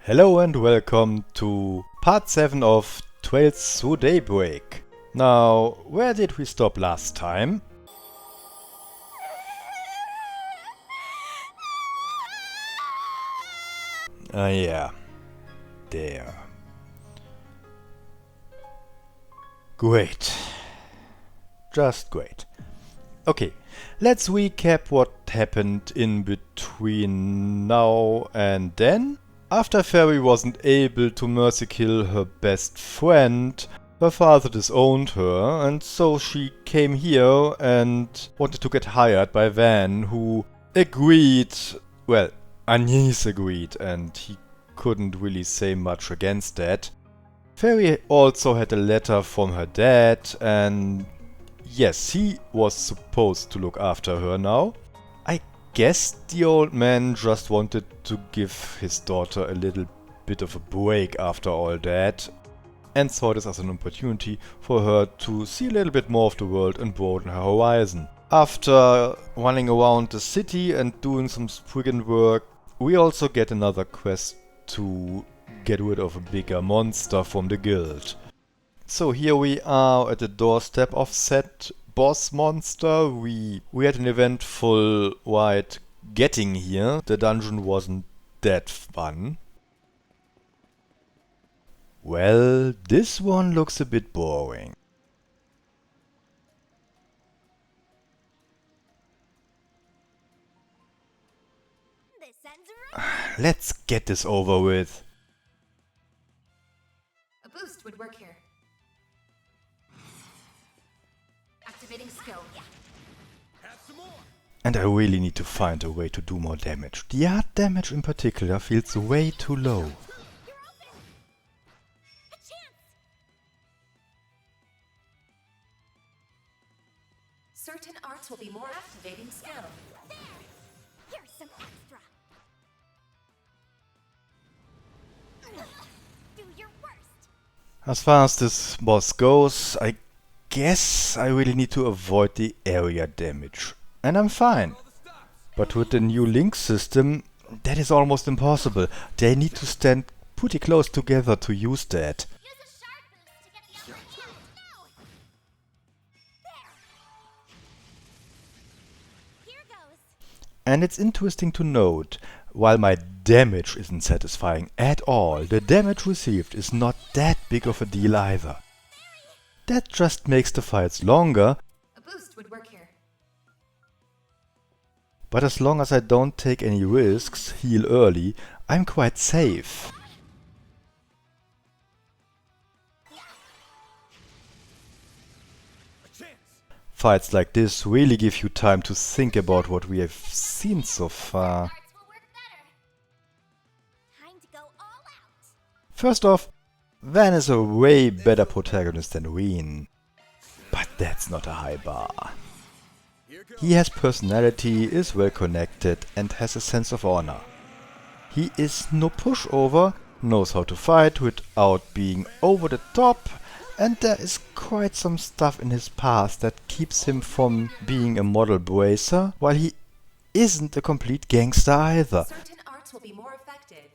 Hello and welcome to part 7 of Trails Through Daybreak. Now, where did we stop last time? Yeah, there. Great. Just great. Okay, let's recap what happened in between now and then. After Fairy wasn't able to mercy kill her best friend, her father disowned her, and so she came here and wanted to get hired by Van, who agreed. Well, Agnès agreed, and he couldn't really say much against that. Fairy also had a letter from her dad, and yes, he was supposed to look after her now. I guess the old man just wanted to give his daughter a little bit of a break after all that, and saw this as an opportunity for her to see a little bit more of the world and broaden her horizon. After running around the city and doing some friggin' work, we also get another quest to get rid of a bigger monster from the guild. So here we are at the doorstep of said boss monster. We had an eventful ride getting here. The dungeon wasn't that fun. Well, this one looks a bit boring. Let's get this over with. A boost would work here. Activating skill. And I really need to find a way to do more damage. The art damage in particular feels way too low. Certain arts will be more activating skill. There! Here's some extra. Do your worst. As far as this boss goes, I guess I really need to avoid the area damage. And I'm fine. But with the new link system, that is almost impossible. They need to stand pretty close together to use that. Use a sharp boost to get the upper hand. No! There! Here goes. And it's interesting to note, while my damage isn't satisfying at all, the damage received is not that big of a deal either. That just makes the fights longer, A boost would work here. but as long as I don't take any risks, heal early, I'm quite safe. Fights like this really give you time to think about what we have seen so far. Arts will work better. Time to go all out. First off, Van is a way better protagonist than Rean. But that's not a high bar. He has personality, is well connected and has a sense of honor. He is no pushover, knows how to fight without being over the top, and there is quite some stuff in his past that keeps him from being a model bracer, while he isn't a complete gangster either. Certain arts will be more effective.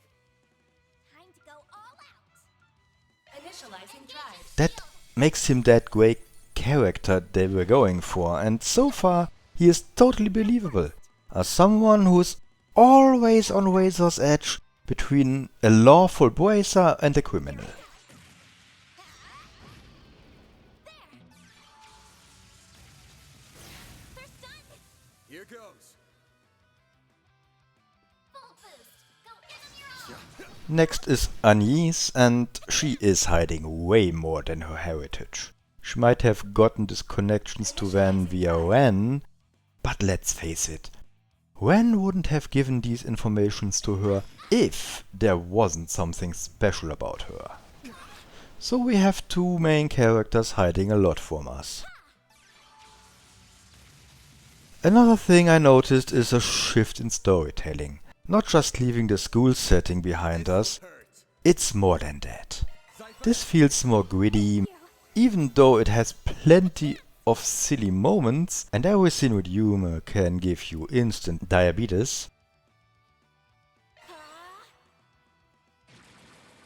Time to go all out. Initializing drive. That makes him that great character they were going for, and so far he is totally believable. As someone who's always on razor's edge between a lawful bracer and a criminal. First done. Here goes. Full boost. Go in on your own. Next is Agnès, and she is hiding way more than her heritage. She might have gotten these connections to Van via Rean, but let's face it, Rean wouldn't have given these informations to her if there wasn't something special about her. So we have two main characters hiding a lot from us. Another thing I noticed is a shift in storytelling. Not just leaving the school setting behind us, it's more than that. This feels more gritty, even though it has plenty of silly moments, and every scene with humor can give you instant diabetes.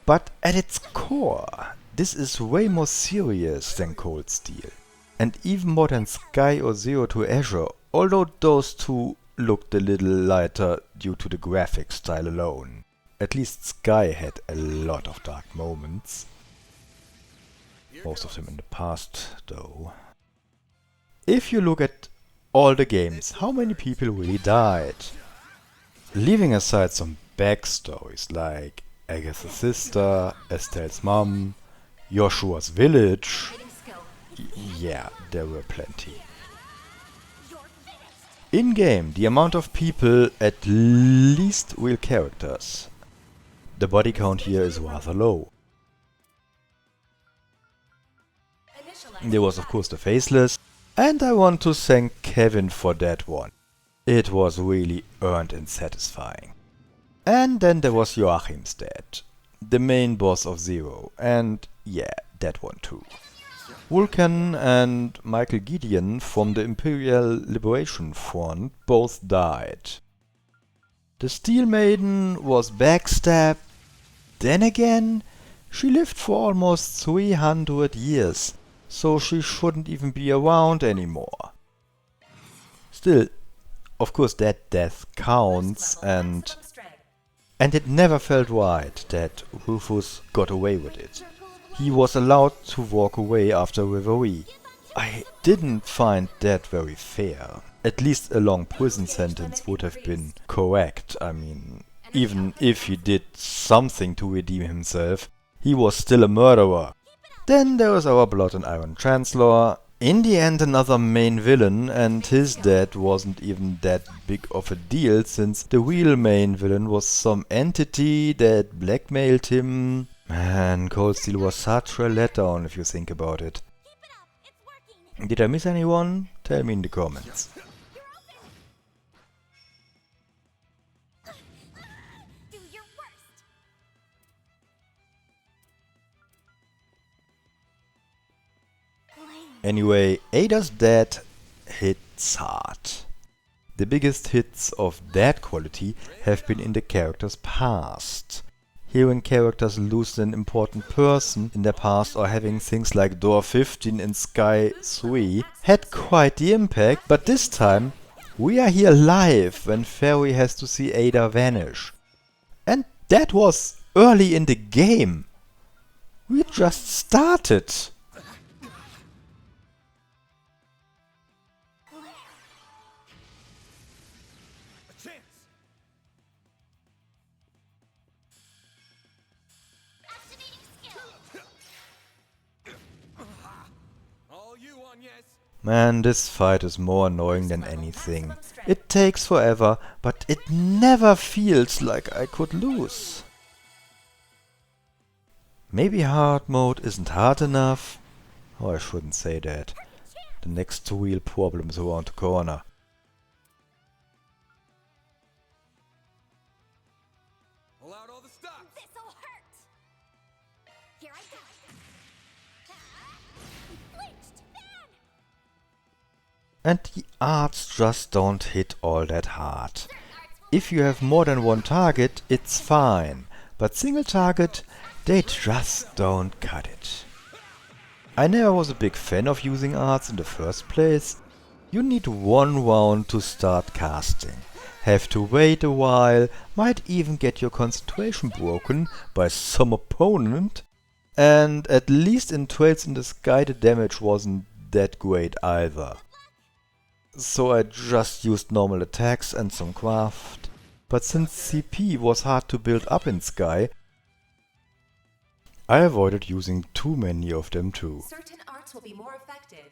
But at its core, this is way more serious than Cold Steel. And even more than Sky or Zero to Azure, although those two looked a little lighter due to the graphic style alone. At least Sky had a lot of dark moments. Most of them in the past, though. If you look at all the games, how many people really died? Leaving aside some backstories like Agatha's sister, Estelle's mom, Joshua's village, yeah, there were plenty. In-game, the amount of people, at least real characters. The body count here is rather low. There was of course the Faceless, and I want to thank Kevin for that one. It was really earned and satisfying. And then there was Joachim's dad, the main boss of Zero, and yeah, that one too. Vulcan and Michael Gideon from the Imperial Liberation Front both died. The Steel Maiden was backstabbed. Then again, she lived for almost 300 years, so she shouldn't even be around anymore. Still, of course that death counts, and it never felt right that Rufus got away with it. He was allowed to walk away after Reverie. I didn't find that very fair. At least a long prison sentence would have been correct. I mean, even if he did something to redeem himself, he was still a murderer. Then there was our Blood and Iron Chancellor. In the end, another main villain, and his death wasn't even that big of a deal, since the real main villain was some entity that blackmailed him. Man, Cold Steel was such a letdown if you think about it. Did I miss anyone? Tell me in the comments. Do your worst. Anyway, Ada's death hits hard. The biggest hits of that quality have been in the character's past. Hearing characters lose an important person in their past, or having things like Door 15 in Sky 3 had quite the impact, but this time we are here live when Fairy has to see Ada vanish. And that was early in the game. We just started. Activating skill. Man, this fight is more annoying than anything. It takes forever, but it never feels like I could lose. Maybe hard mode isn't hard enough? Oh, I shouldn't say that. The next real problem is around the corner. This'll hurt. Here I go. Flinched. Fan. And the arts just don't hit all that hard. If you have more than one target, it's fine, but single target, they just don't cut it. I never was a big fan of using arts in the first place. You need one round to start casting. Have to wait a while, might even get your concentration broken by some opponent. And at least in Trails in the Sky the damage wasn't that great either. So I just used normal attacks and some craft. But since CP was hard to build up in Sky, I avoided using too many of them too. Certain arts will be more effective.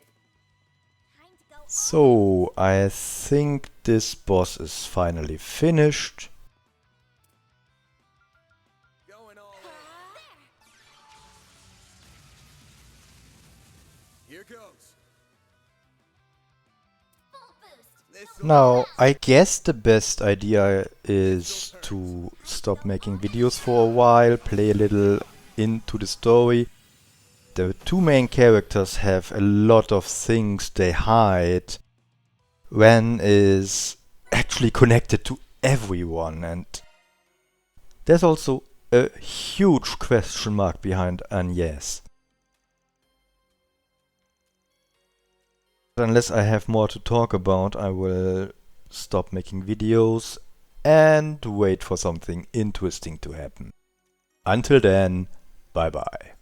Time to go. So I think this boss is finally finished. Going all in. Here goes. Full boost. This'll Now, I guess the best idea is to stop making videos for a while, play a little into the story. The two main characters have a lot of things they hide. Ren is actually connected to everyone, and there's also a huge question mark behind an yes. Unless I have more to talk about, I will stop making videos and wait for something interesting to happen. Until then, bye bye.